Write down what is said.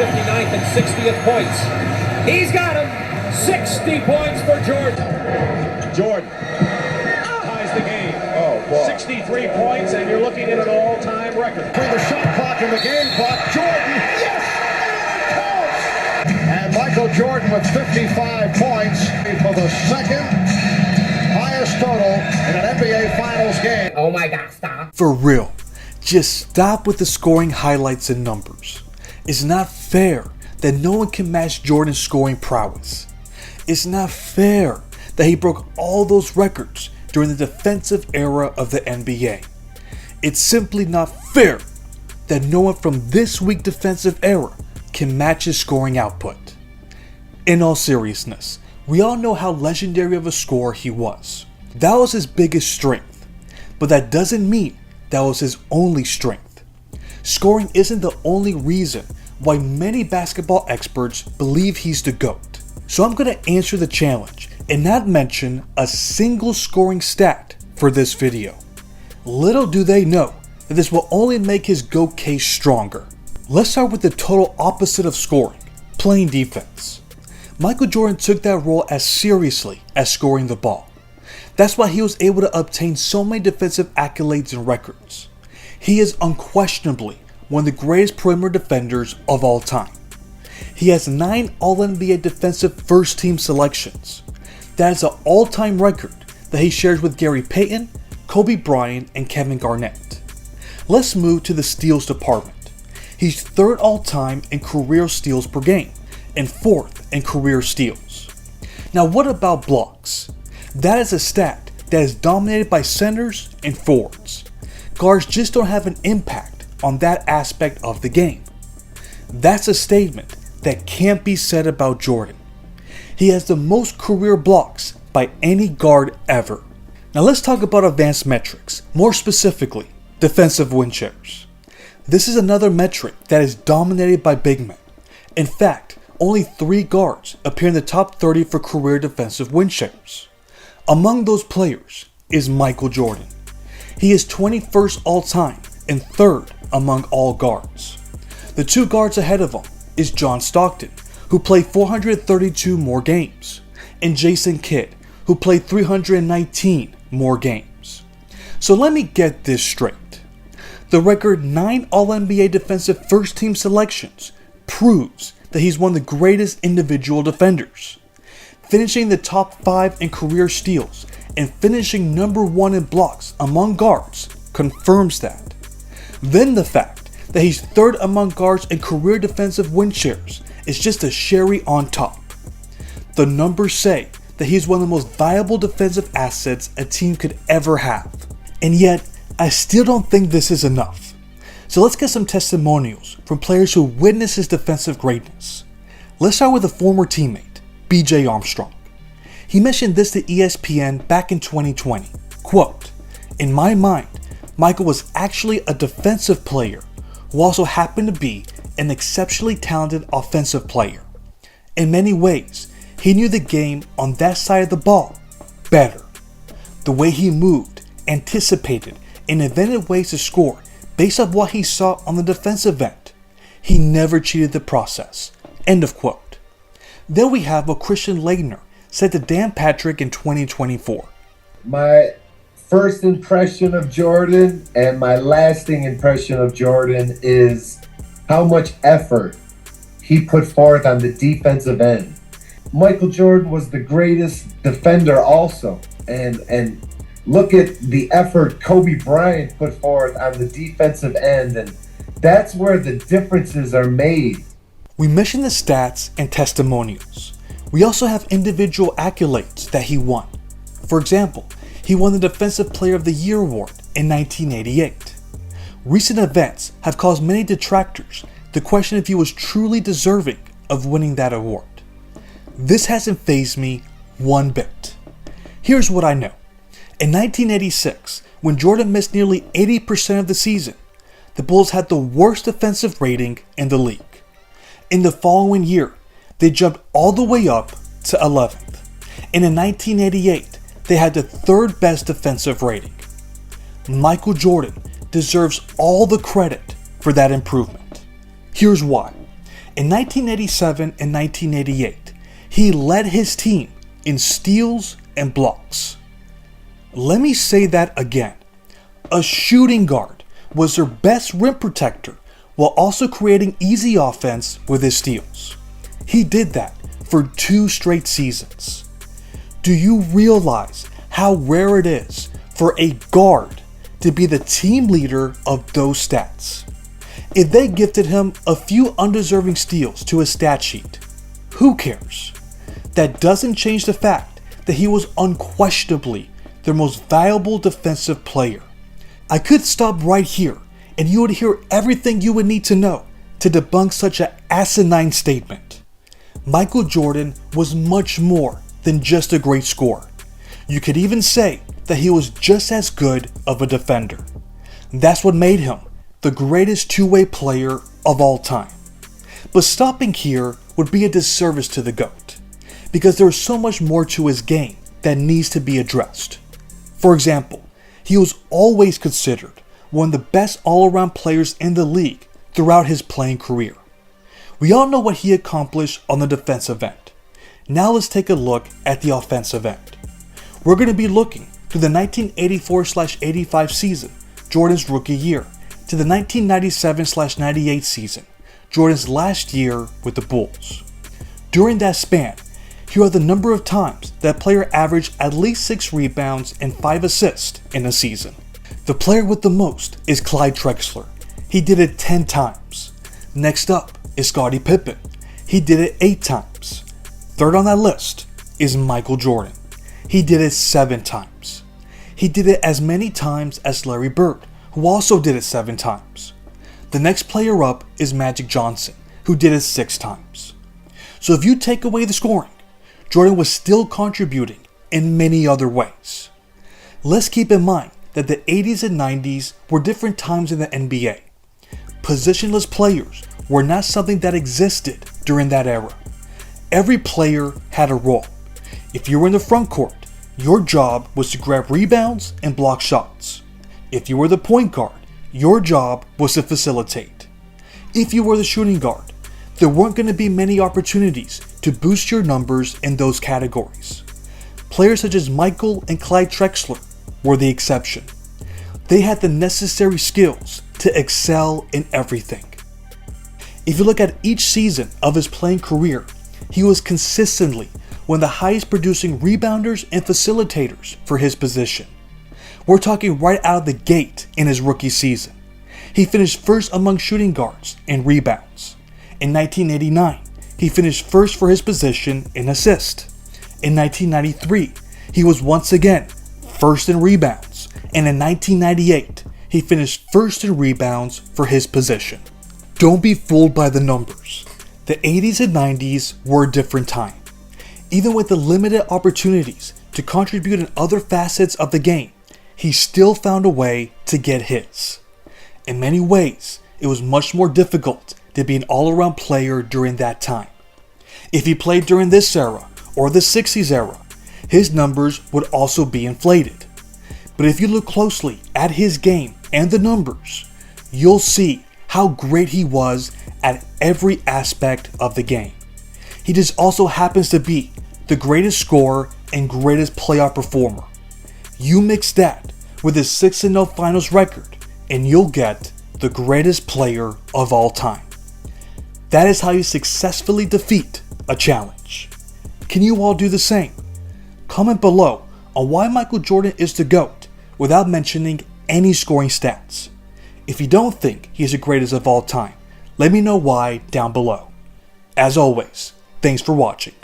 59th and 60th points. He's got him. 60 points for Jordan. Jordan ties the game. Oh, boy. 63 points, and you're looking at an all-time record. Between the shot clock and the game clock, Jordan, yes! And Michael Jordan with 55 points for the second highest total in an NBA Finals game. Oh my God, stop. For real, just stop with the scoring highlights and numbers. It's not fair that no one can match Jordan's scoring prowess. It's not fair that he broke all those records during the defensive era of the NBA. It's simply not fair that no one from this weak defensive era can match his scoring output. In all seriousness, we all know how legendary of a scorer he was. That was his biggest strength, but that doesn't mean that was his only strength. Scoring isn't the only reason why many basketball experts believe he's the GOAT. So I'm going to answer the challenge and not mention a single scoring stat for this video. Little do they know that this will only make his GOAT case stronger. Let's start with the total opposite of scoring, playing defense. Michael Jordan took that role as seriously as scoring the ball. That's why he was able to obtain so many defensive accolades and records. He is unquestionably one of the greatest perimeter defenders of all time. He has 9 All-NBA defensive first-team selections. That is an all-time record that he shares with Gary Payton, Kobe Bryant, and Kevin Garnett. Let's move to the steals department. He's 3rd all-time in career steals per game and 4th in career steals. Now what about blocks? That is a stat that is dominated by centers and forwards. Guards just don't have an impact on that aspect of the game. That's a statement that can't be said about Jordan. He has the most career blocks by any guard ever. Now let's talk about advanced metrics, more specifically, defensive win shares. This is another metric that is dominated by big men. In fact, only 3 guards appear in the top 30 for career defensive win shares. Among those players is Michael Jordan. He is 21st all time and 3rd among all guards. The 2 guards ahead of him is John Stockton, who played 432 more games, and Jason Kidd, who played 319 more games. So let me get this straight. The record 9 All-NBA defensive first-team selections proves that he's one of the greatest individual defenders. Finishing the top 5 in career steals and finishing number 1 in blocks among guards confirms that. Then the fact that he's 3rd among guards in career defensive win shares is just a cherry on top. The numbers say that he's one of the most valuable defensive assets a team could ever have. And yet, I still don't think this is enough. So let's get some testimonials from players who witnessed his defensive greatness. Let's start with a former teammate, B.J. Armstrong. He mentioned this to ESPN back in 2020. Quote, "In my mind, Michael was actually a defensive player who also happened to be an exceptionally talented offensive player. In many ways, he knew the game on that side of the ball better. The way he moved, anticipated, and invented ways to score based on what he saw on the defensive end. He never cheated the process." End of quote. Then we have what Christian Laettner said to Dan Patrick in 2024. "My first impression of Jordan and my lasting impression of Jordan is how much effort he put forth on the defensive end. Michael Jordan was the greatest defender also, and look at the effort Kobe Bryant put forth on the defensive end, and that's where the differences are made." We mentioned the stats and testimonials. We also have individual accolades that he won. For example, he won the Defensive Player of the Year award in 1988. Recent events have caused many detractors to question if he was truly deserving of winning that award. This hasn't fazed me one bit. Here's what I know. In 1986, when Jordan missed nearly 80% of the season, the Bulls had the worst defensive rating in the league. In the following year, they jumped all the way up to 11th. And in 1988, they had the 3rd best defensive rating. Michael Jordan deserves all the credit for that improvement. Here's why. In 1987 and 1988, he led his team in steals and blocks. Let me say that again. A shooting guard was their best rim protector while also creating easy offense with his steals. He did that for 2 straight seasons. Do you realize how rare it is for a guard to be the team leader of those stats? If they gifted him a few undeserving steals to his stat sheet, who cares? That doesn't change the fact that he was unquestionably their most valuable defensive player. I could stop right here and you would hear everything you would need to know to debunk such an asinine statement. Michael Jordan was much more than just a great scorer. You could even say that he was just as good of a defender. That's what made him the greatest two-way player of all time. But stopping here would be a disservice to the GOAT, because there is so much more to his game that needs to be addressed. For example, he was always considered one of the best all-around players in the league throughout his playing career. We all know what he accomplished on the defensive end. Now let's take a look at the offensive end. We're going to be looking through the 1984-85 season, Jordan's rookie year, to the 1997-98 season, Jordan's last year with the Bulls. During that span, here are the number of times that player averaged at least 6 rebounds and 5 assists in a season. The player with the most is Clyde Drexler. He did it 10 times. Next up is Scottie Pippen. He did it 8 times. Third on that list is Michael Jordan. He did it 7 times. He did it as many times as Larry Bird, who also did it 7 times. The next player up is Magic Johnson, who did it 6 times. So if you take away the scoring, Jordan was still contributing in many other ways. Let's keep in mind that the 80s and 90s were different times in the NBA. Positionless players were not something that existed during that era. Every player had a role. If you were in the front court, your job was to grab rebounds and block shots. If you were the point guard, your job was to facilitate. If you were the shooting guard, there weren't going to be many opportunities to boost your numbers in those categories. Players such as Michael and Clyde Drexler were the exception. They had the necessary skills to excel in everything. If you look at each season of his playing career, he was consistently one of the highest producing rebounders and facilitators for his position. We're talking right out of the gate in his rookie season. He finished first among shooting guards in rebounds. In 1989, he finished first for his position in assists. In 1993, he was once again first in rebounds. And in 1998, he finished first in rebounds for his position. Don't be fooled by the numbers. The 80s and 90s were a different time. Even with the limited opportunities to contribute in other facets of the game, he still found a way to get his. In many ways, it was much more difficult to be an all-around player during that time. If he played during this era or the 60s era, his numbers would also be inflated. But if you look closely at his game and the numbers, you'll see how great he was at every aspect of the game. He just also happens to be the greatest scorer and greatest playoff performer. You mix that with his 6-0 finals record and you'll get the greatest player of all time. That is how you successfully defeat a challenge. Can you all do the same? Comment below on why Michael Jordan is the GOAT without mentioning any scoring stats. If you don't think he's the greatest of all time, let me know why down below. As always, thanks for watching.